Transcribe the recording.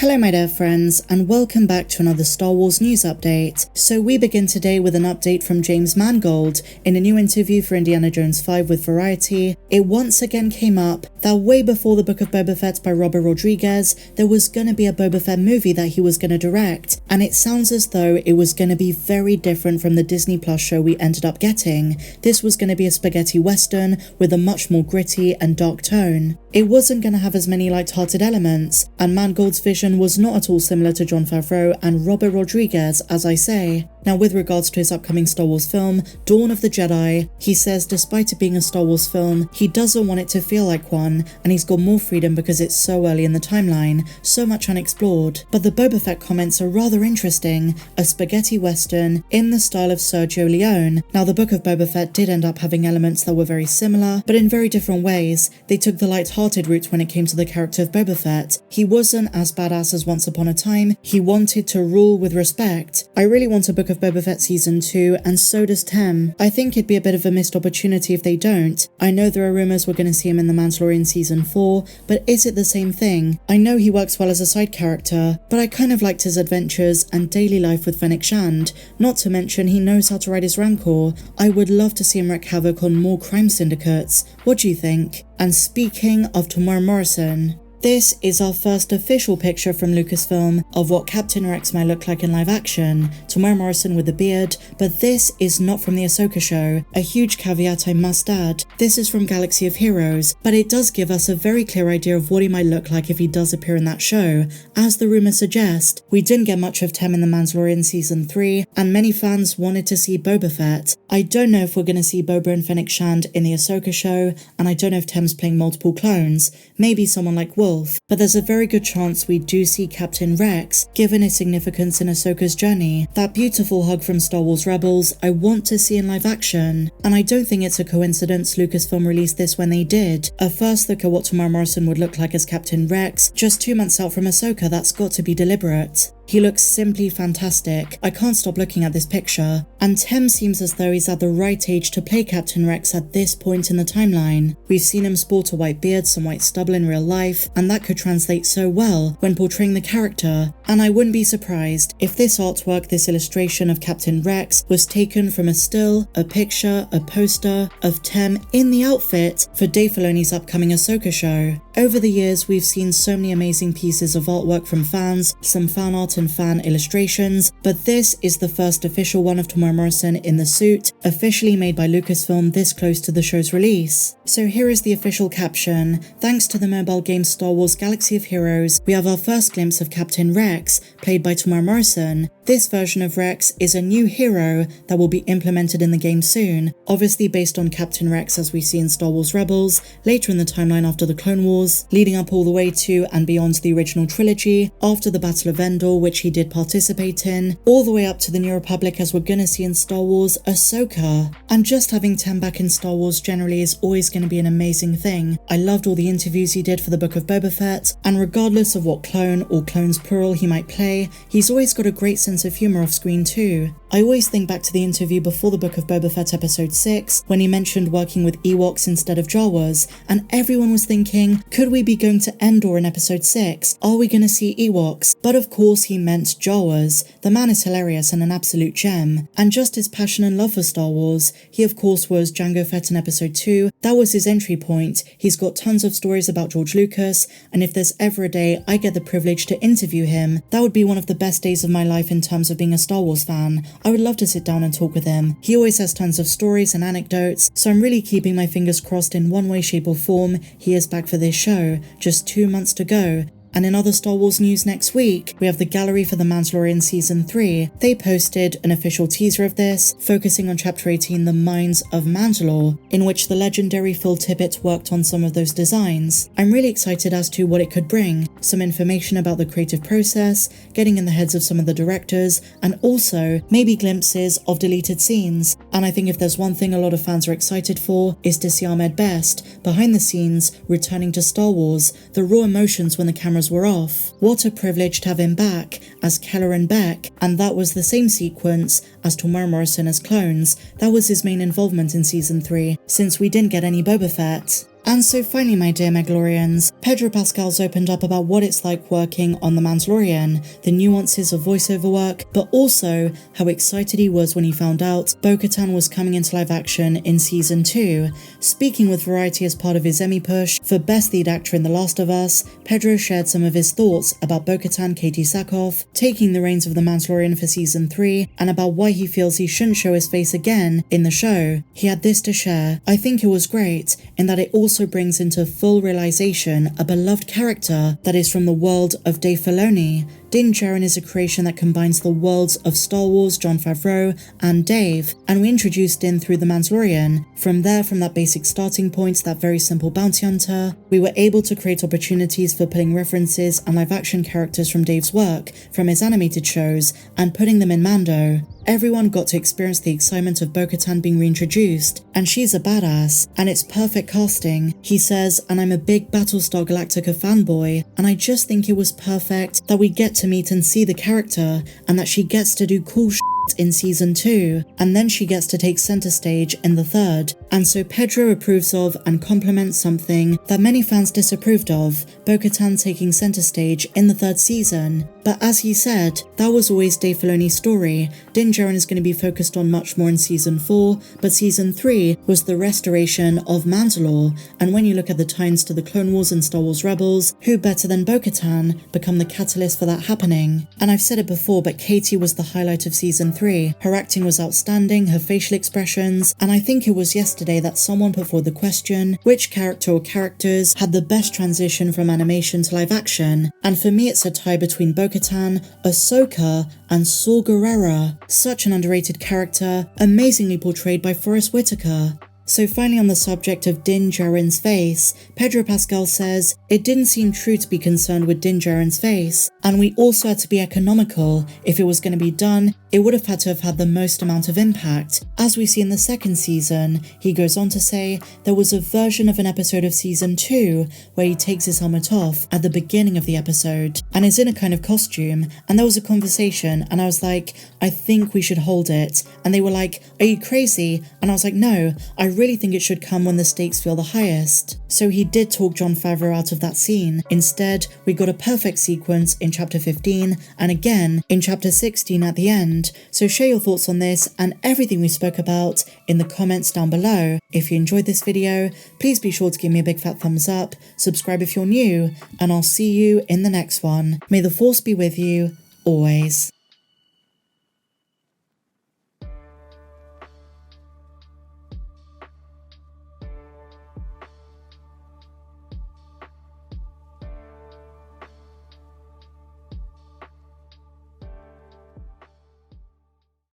Hello my dear friends, and welcome back to another Star Wars news update. So we begin today with an update from James Mangold. In a new interview for Indiana Jones 5 with Variety, it once again came up that way before the Book of Boba Fett by Robert Rodriguez, there was gonna be a Boba Fett movie that he was gonna direct, and it sounds as though it was gonna be very different from the Disney Plus show we ended up getting. This was gonna be a spaghetti western with a much more gritty and dark tone. It wasn't gonna have as many light-hearted elements, and Mangold's vision was not at all similar to Jon Favreau and Robert Rodriguez, as I say. Now, with regards to his upcoming Star Wars film, Dawn of the Jedi, he says despite it being a Star Wars film, he doesn't want it to feel like one, and he's got more freedom because it's so early in the timeline, so much unexplored. But the Boba Fett comments are rather interesting, a spaghetti western in the style of Sergio Leone. Now, the Book of Boba Fett did end up having elements that were very similar, but in very different ways. They took the light-hearted route when it came to the character of Boba Fett. He wasn't as badass as Once Upon a Time, he wanted to rule with respect. I really want a Book of Boba Fett Season 2, and so does Tem. I think it'd be a bit of a missed opportunity if they don't. I know there are rumours we're going to see him in The Mandalorian Season 4, but is it the same thing? I know he works well as a side character, but I kind of liked his adventures and daily life with Fennec Shand, not to mention he knows how to ride his Rancor. I would love to see him wreak havoc on more crime syndicates. What do you think? And speaking of Temuera Morrison, this is our first official picture from Lucasfilm of what Captain Rex might look like in live action. Temuera Morrison with a beard, but this is not from the Ahsoka show. A huge caveat I must add, this is from Galaxy of Heroes, but it does give us a very clear idea of what he might look like if he does appear in that show. As the rumours suggest, we didn't get much of Tem in The Mandalorian Season 3, and many fans wanted to see Boba Fett. I don't know if we're going to see Boba and Fennec Shand in the Ahsoka show, and I don't know if Tem's playing multiple clones, maybe someone like Wolf. But there's a very good chance we do see Captain Rex, given his significance in Ahsoka's journey. That beautiful hug from Star Wars Rebels, I want to see in live action. And I don't think it's a coincidence Lucasfilm released this when they did. A first look at what Temuera Morrison would look like as Captain Rex, just 2 months out from Ahsoka, that's got to be deliberate. He looks simply fantastic. I can't stop looking at this picture. And Tem seems as though he's at the right age to play Captain Rex at this point in the timeline. We've seen him sport a white beard, some white stubble in real life, and that could translate so well when portraying the character. And I wouldn't be surprised if this artwork, this illustration of Captain Rex, was taken from a still, a picture, a poster of Tem in the outfit for Dave Filoni's upcoming Ahsoka show. Over the years, we've seen so many amazing pieces of artwork from fans, some fan art and fan illustrations, but this is the first official one of Temuera Morrison in the suit, officially made by Lucasfilm this close to the show's release. So here is the official caption. Thanks to the mobile game Star Wars Galaxy of Heroes, we have our first glimpse of Captain Rex, played by Temuera Morrison. This version of Rex is a new hero that will be implemented in the game soon, obviously based on Captain Rex as we see in Star Wars Rebels, later in the timeline after the Clone Wars, leading up all the way to and beyond the original trilogy, after the Battle of Endor, which he did participate in, all the way up to the New Republic as we're gonna see in Star Wars Ahsoka. And just having Tem back in Star Wars generally is always gonna be an amazing thing. I loved all the interviews he did for the Book of Boba Fett, and regardless of what clone or clones plural he might play, he's always got a great sense of humour off screen too. I always think back to the interview before the Book of Boba Fett episode 6, when he mentioned working with Ewoks instead of Jawas, and everyone was thinking, could we be going to Endor in episode 6? Are we gonna see Ewoks? But of course he meant Jawas. The man is hilarious and an absolute gem. And just his passion and love for Star Wars, he of course was Jango Fett in episode 2, that was his entry point. He's got tons of stories about George Lucas, and if there's ever a day I get the privilege to interview him, that would be one of the best days of my life in terms of being a Star Wars fan. I would love to sit down and talk with him. He always has tons of stories and anecdotes, so I'm really keeping my fingers crossed in one way, shape or form he is back for this show. Just 2 months to go. And in other Star Wars news next week, we have the gallery for The Mandalorian Season 3. They posted an official teaser of this, focusing on Chapter 18, The Mines of Mandalore, in which the legendary Phil Tippett worked on some of those designs. I'm really excited as to what it could bring, some information about the creative process, getting in the heads of some of the directors, and also maybe glimpses of deleted scenes. And I think if there's one thing a lot of fans are excited for, is to see Ahmed Best, behind the scenes, returning to Star Wars, the raw emotions when the cameras were off. What a privilege to have him back as Kelleran Beck, and that was the same sequence as Temuera Morrison as clones. That was his main involvement in Season 3, since we didn't get any Boba Fett. And so finally, my dear Mandalorians, Pedro Pascal's opened up about what it's like working on The Mandalorian, the nuances of voiceover work, but also how excited he was when he found out Bo-Katan was coming into live action in Season 2. Speaking with Variety as part of his Emmy push for Best Lead Actor in The Last of Us, Pedro shared some of his thoughts about Bo-Katan Katie Sackhoff taking the reins of The Mandalorian for Season 3, and about why he feels he shouldn't show his face again in the show. He had this to share: "I think it was great, in that it also brings into full realization a beloved character that is from the world of Dave Filoni. Din Djarin is a creation that combines the worlds of Star Wars, Jon Favreau, and Dave, and we introduced Din through The Mandalorian. From that basic starting point, that very simple bounty hunter, we were able to create opportunities for putting references and live-action characters from Dave's work, from his animated shows, and putting them in Mando. Everyone got to experience the excitement of Bo-Katan being reintroduced, and she's a badass, and it's perfect casting." He says, "And I'm a big Battlestar Galactica fanboy, and I just think it was perfect that we get to meet and see the character, and that she gets to do cool shit in Season 2, and then she gets to take center stage in the third." And so Pedro approves of and compliments something that many fans disapproved of, Bo-Katan taking center stage in the third season. But as he said, that was always Dave Filoni's story. Din Djarin is going to be focused on much more in Season 4, but Season 3 was the restoration of Mandalore, and when you look at the ties to the Clone Wars and Star Wars Rebels, who better than Bo-Katan become the catalyst for that happening? And I've said it before, but Katie was the highlight of Season 3. Her acting was outstanding, her facial expressions, and I think it was yesterday that someone put forward the question, which character or characters had the best transition from animation to live action? And for me, it's a tie between Bo-Katan, Ahsoka, and Saw Gerrera. Such an underrated character, amazingly portrayed by Forrest Whitaker. So finally, on the subject of Din Djarin's face, Pedro Pascal says, "It didn't seem true to be concerned with Din Djarin's face, and we also had to be economical. If it was going to be done, it would have had to have had the most amount of impact." As we see in the second season, he goes on to say, "There was a version of an episode of Season 2 where he takes his helmet off at the beginning of the episode and is in a kind of costume, and there was a conversation, and I was like, I think we should hold it. And they were like, are you crazy? And I was like, no, I really think it should come when the stakes feel the highest." So he did talk Jon Favreau out of that scene. Instead, we got a perfect sequence in Chapter 15 and again in Chapter 16 at the end. So share your thoughts on this and everything we spoke about in the comments down below. If you enjoyed this video, please be sure to give me a big fat thumbs up, subscribe if you're new, and I'll see you in the next one. May the Force be with you, always.